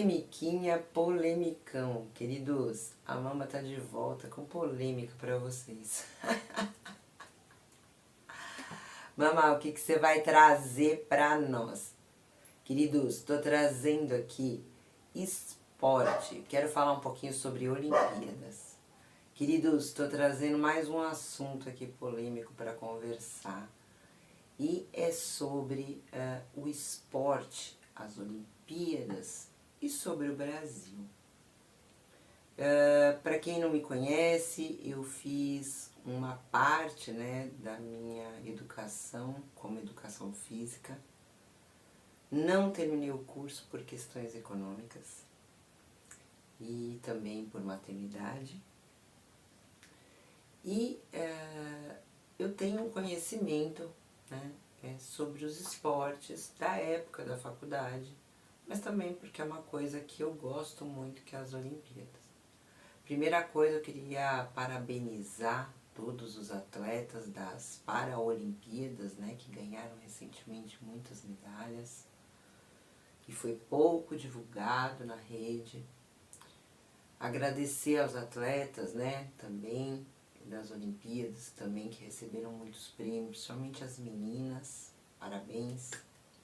Polemiquinha, polemicão. Queridos, a Mama tá de volta com polêmica pra vocês. Mama, o que você vai trazer pra nós? Queridos, tô trazendo aqui esporte. Quero falar um pouquinho sobre Olimpíadas. Queridos, tô trazendo mais um assunto aqui polêmico para conversar. E é sobre o esporte, as Olimpíadas e sobre o Brasil. Para quem não me conhece, eu fiz uma parte, né, da minha educação como educação física. Não terminei o curso por questões econômicas e também por maternidade. E eu tenho um conhecimento, né, sobre os esportes da época da faculdade, mas também porque é uma coisa que eu gosto muito, que é as Olimpíadas. Primeira coisa, eu queria parabenizar todos os atletas das Paraolimpíadas, né, que ganharam recentemente muitas medalhas, que foi pouco divulgado na rede. Agradecer aos atletas, né, também das Olimpíadas, também que receberam muitos prêmios, principalmente as meninas. Parabéns,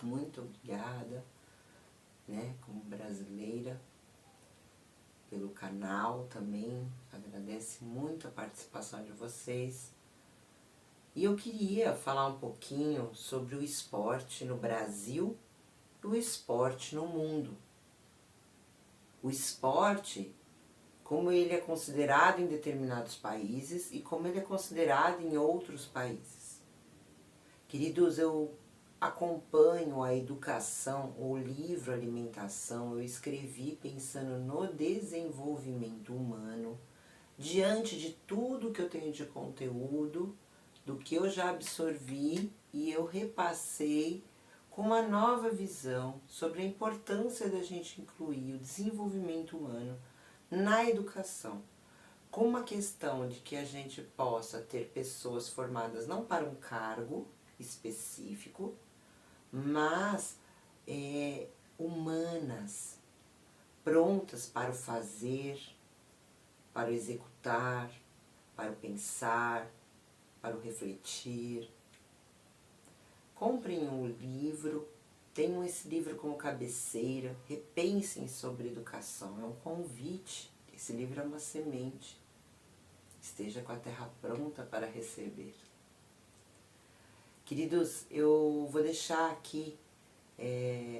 muito obrigada, né, como brasileira, pelo canal também, agradece muito a participação de vocês. E eu queria falar um pouquinho sobre o esporte no Brasil e o esporte no mundo. O esporte, como ele é considerado em determinados países e como ele é considerado em outros países. Queridos, eu acompanho a educação, o livro Alimentação, eu escrevi pensando no desenvolvimento humano, diante de tudo que eu tenho de conteúdo, do que eu já absorvi e eu repassei com uma nova visão sobre a importância da gente incluir o desenvolvimento humano na educação, com uma questão de que a gente possa ter pessoas formadas não para um cargo específico, mas humanas, prontas para o fazer, para o executar, para o pensar, para o refletir. Comprem um livro, tenham esse livro como cabeceira, repensem sobre educação, é um convite, esse livro é uma semente, esteja com a terra pronta para receber. Queridos, eu vou deixar aqui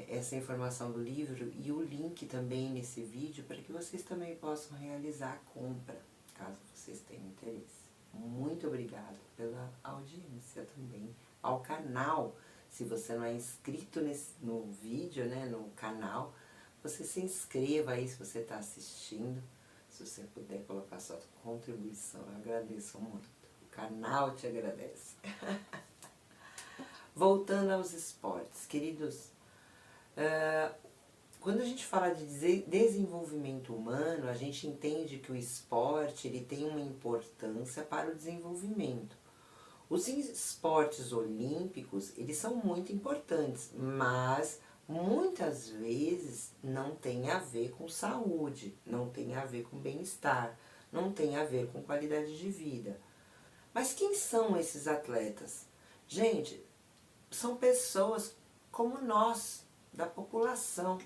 essa informação do livro e o link também nesse vídeo para que vocês também possam realizar a compra, caso vocês tenham interesse. Muito obrigada pela audiência também ao canal. Se você não é inscrito no vídeo, né, no canal, você se inscreva aí se você está assistindo. Se você puder colocar sua contribuição, eu agradeço muito. O canal te agradece. Voltando aos esportes, queridos, quando a gente fala de desenvolvimento humano, a gente entende que o esporte ele tem uma importância para o desenvolvimento. Os esportes olímpicos, eles são muito importantes, mas muitas vezes não tem a ver com saúde, não tem a ver com bem-estar, não tem a ver com qualidade de vida. Mas quem são esses atletas? Gente, são pessoas como nós, da população,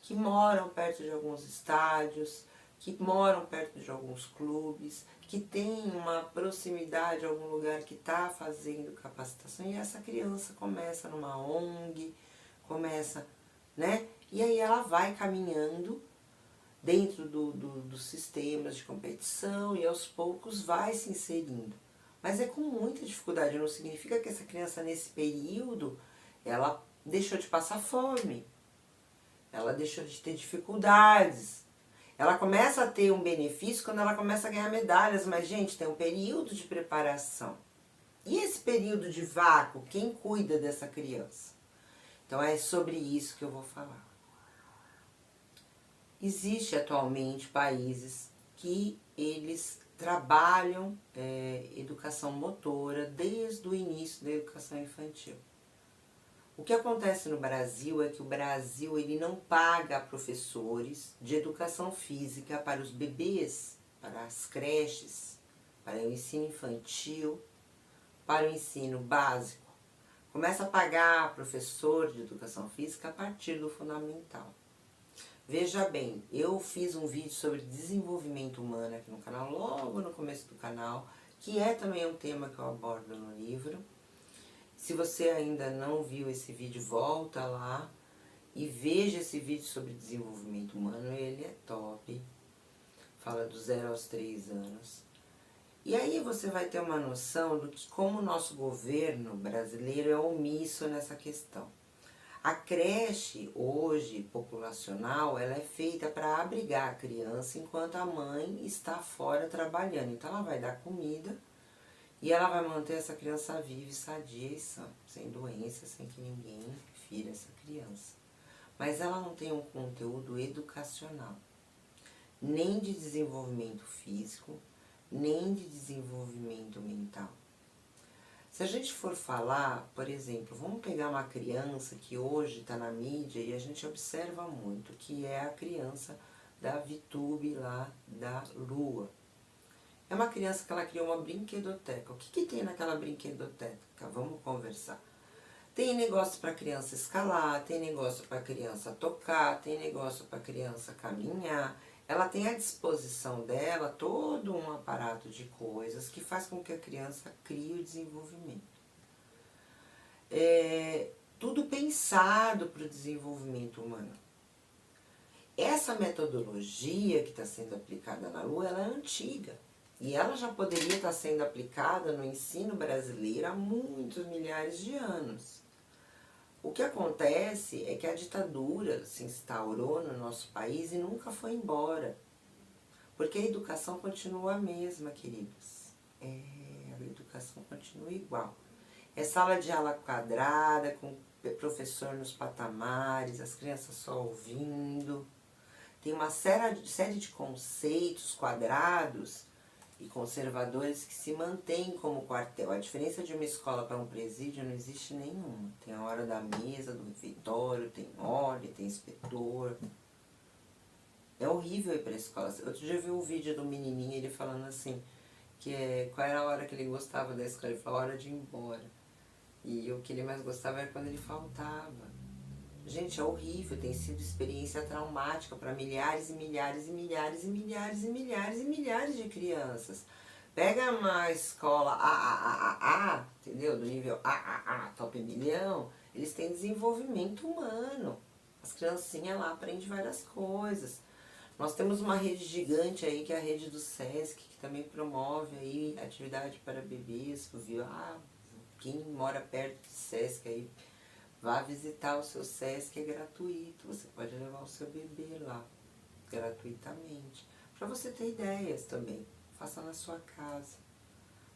que moram perto de alguns estádios, que moram perto de alguns clubes, que tem uma proximidade a algum lugar que está fazendo capacitação, e essa criança começa numa ONG, começa, né? E aí ela vai caminhando dentro dos sistemas de competição e aos poucos vai se inserindo. Mas é com muita dificuldade, não significa que essa criança nesse período, ela deixou de passar fome, ela deixou de ter dificuldades. Ela começa a ter um benefício quando ela começa a ganhar medalhas, mas, gente, tem um período de preparação. E esse período de vácuo, quem cuida dessa criança? Então, é sobre isso que eu vou falar. Existe atualmente países que eles trabalham educação motora desde o início da educação infantil. O que acontece no Brasil é que o Brasil ele não paga professores de educação física para os bebês, para as creches, para o ensino infantil, para o ensino básico. Começa a pagar professor de educação física a partir do fundamental. Veja bem, eu fiz um vídeo sobre desenvolvimento humano aqui no canal, logo no começo do canal, que é também um tema que eu abordo no livro. Se você ainda não viu esse vídeo, volta lá e veja esse vídeo sobre desenvolvimento humano, ele é top. Fala do 0 aos 3 anos. E aí você vai ter uma noção do que como o nosso governo brasileiro é omisso nessa questão. A creche, hoje, populacional, ela é feita para abrigar a criança enquanto a mãe está fora trabalhando. Então ela vai dar comida e ela vai manter essa criança viva, sadia e sã, sem doença, sem que ninguém fira essa criança. Mas ela não tem um conteúdo educacional, nem de desenvolvimento físico, nem de desenvolvimento mental. Se a gente for falar, por exemplo, vamos pegar uma criança que hoje está na mídia e a gente observa muito, que é a criança da VTube lá da Lua. É uma criança que ela criou uma brinquedoteca. O que tem naquela brinquedoteca? Vamos conversar. Tem negócio para criança escalar, tem negócio para criança tocar, tem negócio para criança caminhar. Ela tem à disposição dela todo um aparato de coisas que faz com que a criança crie o desenvolvimento. Tudo pensado para o desenvolvimento humano. Essa metodologia que está sendo aplicada na Lua, ela é antiga. E ela já poderia estar sendo aplicada no ensino brasileiro há muitos milhares de anos. O que acontece é que a ditadura se instaurou no nosso país e nunca foi embora. Porque a educação continua a mesma, queridos. A educação continua igual. É sala de aula quadrada, com professor nos patamares, as crianças só ouvindo. Tem uma série de conceitos quadrados e conservadores que se mantêm como quartel. A diferença de uma escola para um presídio não existe nenhuma. Tem a hora da mesa, do refeitório, tem ordem, tem inspetor. É horrível ir para a escola. Outro dia eu vi um vídeo do menininho, ele falando assim, qual era a hora que ele gostava da escola. Ele falou, a hora de ir embora. E o que ele mais gostava era quando ele faltava. Gente, é horrível, tem sido experiência traumática para milhares e milhares e milhares e milhares e milhares e milhares de crianças. Pega uma escola entendeu? Do nível top milhão, eles têm desenvolvimento humano. As criancinhas lá aprendem várias coisas. Nós temos uma rede gigante aí, que é a rede do SESC, que também promove aí atividade para bebês, viu? Quem mora perto do SESC aí, vá visitar o seu SESC, é gratuito. Você pode levar o seu bebê lá, gratuitamente. Para você ter ideias também, faça na sua casa.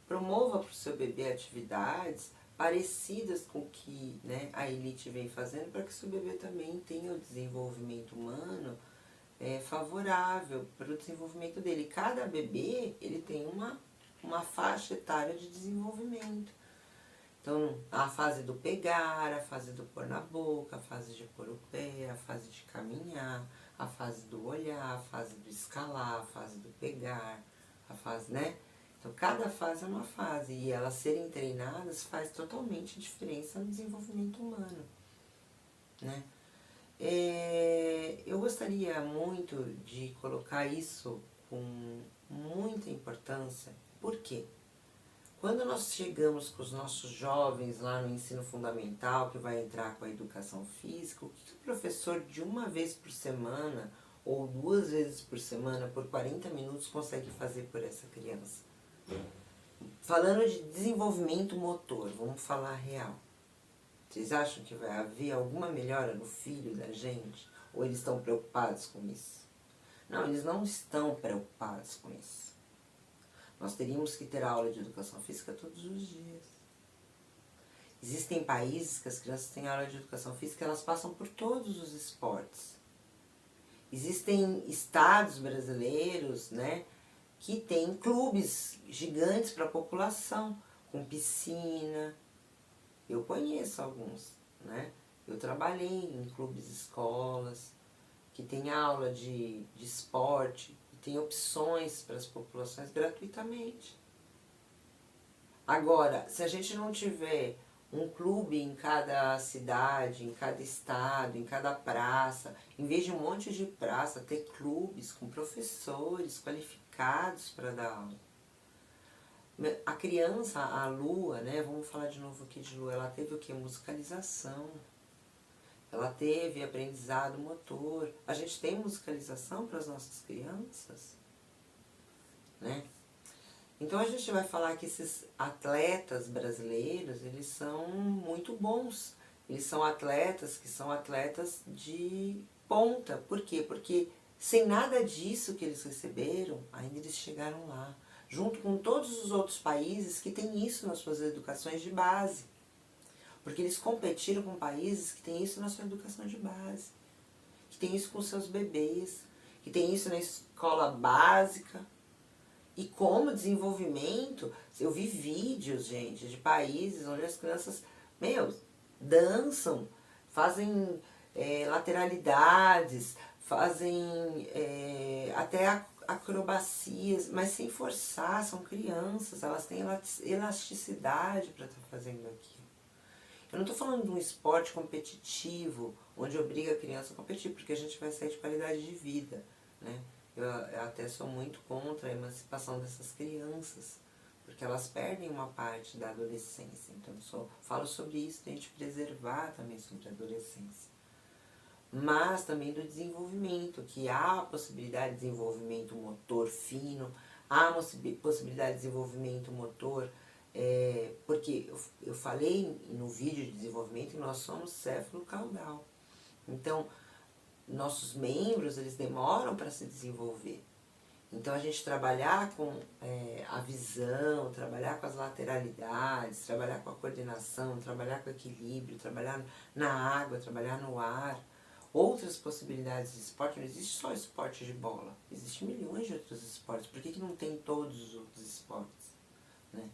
Promova para o seu bebê atividades parecidas com o que, né, a elite vem fazendo, para que o seu bebê também tenha o desenvolvimento humano favorável para o desenvolvimento dele. Cada bebê ele tem uma faixa etária de desenvolvimento. Então, a fase do pegar, a fase do pôr na boca, a fase de pôr o pé, a fase de caminhar, a fase do olhar, a fase do escalar, a fase do pegar, a fase, né? Então, cada fase é uma fase e elas serem treinadas faz totalmente diferença no desenvolvimento humano, né? Eu gostaria muito de colocar isso com muita importância. Por quê? Quando nós chegamos com os nossos jovens lá no ensino fundamental, que vai entrar com a educação física, o que o professor de uma vez por semana ou 2 vezes por semana, por 40 minutos, consegue fazer por essa criança? Falando de desenvolvimento motor, vamos falar real. Vocês acham que vai haver alguma melhora no filho da gente? Ou eles estão preocupados com isso? Não, eles não estão preocupados com isso. Nós teríamos que ter aula de educação física todos os dias. Existem países que as crianças têm aula de educação física e elas passam por todos os esportes. Existem estados brasileiros, né, que têm clubes gigantes para a população, com piscina. Eu conheço alguns. né? Eu trabalhei em clubes, escolas, que tem aula de esporte, e tem opções para as populações gratuitamente. Agora, se a gente não tiver um clube em cada cidade, em cada estado, em cada praça, em vez de um monte de praça, ter clubes com professores qualificados para dar aula. A criança, a Lua, né, vamos falar de novo aqui de Lua, ela teve o que? Musicalização. Ela teve aprendizado motor. A gente tem musicalização para as nossas crianças, né? Então a gente vai falar que esses atletas brasileiros, eles são muito bons. Eles são atletas que são atletas de ponta. Por quê? Porque sem nada disso que eles receberam, ainda eles chegaram lá. Junto com todos os outros países que têm isso nas suas educações de base. Porque eles competiram com países que têm isso na sua educação de base. Que tem isso com seus bebês. Que tem isso na escola básica. E como desenvolvimento, eu vi vídeos, gente, de países onde as crianças, dançam, fazem lateralidades, fazem até acrobacias, mas sem forçar, são crianças, elas têm elasticidade para estar fazendo aquilo. Eu não estou falando de um esporte competitivo, onde obriga a criança a competir, porque a gente vai sair de qualidade de vida, né? Eu até sou muito contra a emancipação dessas crianças, porque elas perdem uma parte da adolescência. Então eu falo sobre isso, tem que preservar também sobre a adolescência. Mas também do desenvolvimento, que há a possibilidade de desenvolvimento motor fino, há a possibilidade de desenvolvimento motor, porque eu falei no vídeo de desenvolvimento que nós somos céfalo-caudal. Então, nossos membros, eles demoram para se desenvolver. Então, a gente trabalhar com a visão, trabalhar com as lateralidades, trabalhar com a coordenação, trabalhar com o equilíbrio, trabalhar na água, trabalhar no ar. Outras possibilidades de esporte, não existe só esporte de bola, existem milhões de outros esportes. Por que não tem todos os outros esportes, né?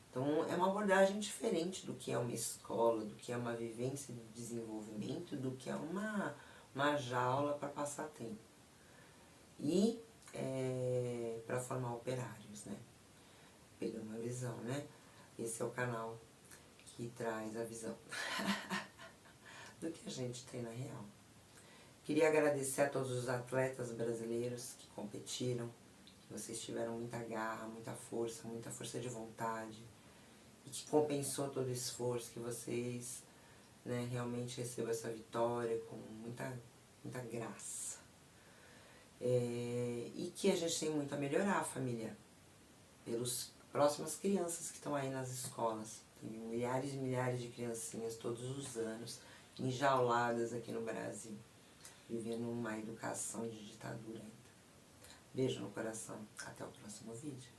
Então, é uma abordagem diferente do que é uma escola, do que é uma vivência de desenvolvimento, do que é uma jaula para passar tempo. E para formar operários, né? Pegando a visão, né? Esse é o canal que traz a visão do que a gente tem na real. Queria agradecer a todos os atletas brasileiros que competiram, que vocês tiveram muita garra, muita força de vontade, e que compensou todo o esforço, que vocês, né, realmente recebam essa vitória com muita graça. E que a gente tem muito a melhorar, família, pelas próximas crianças que estão aí nas escolas. Tem milhares e milhares de criancinhas todos os anos, enjauladas aqui no Brasil, vivendo uma educação de ditadura ainda. Beijo no coração, até o próximo vídeo.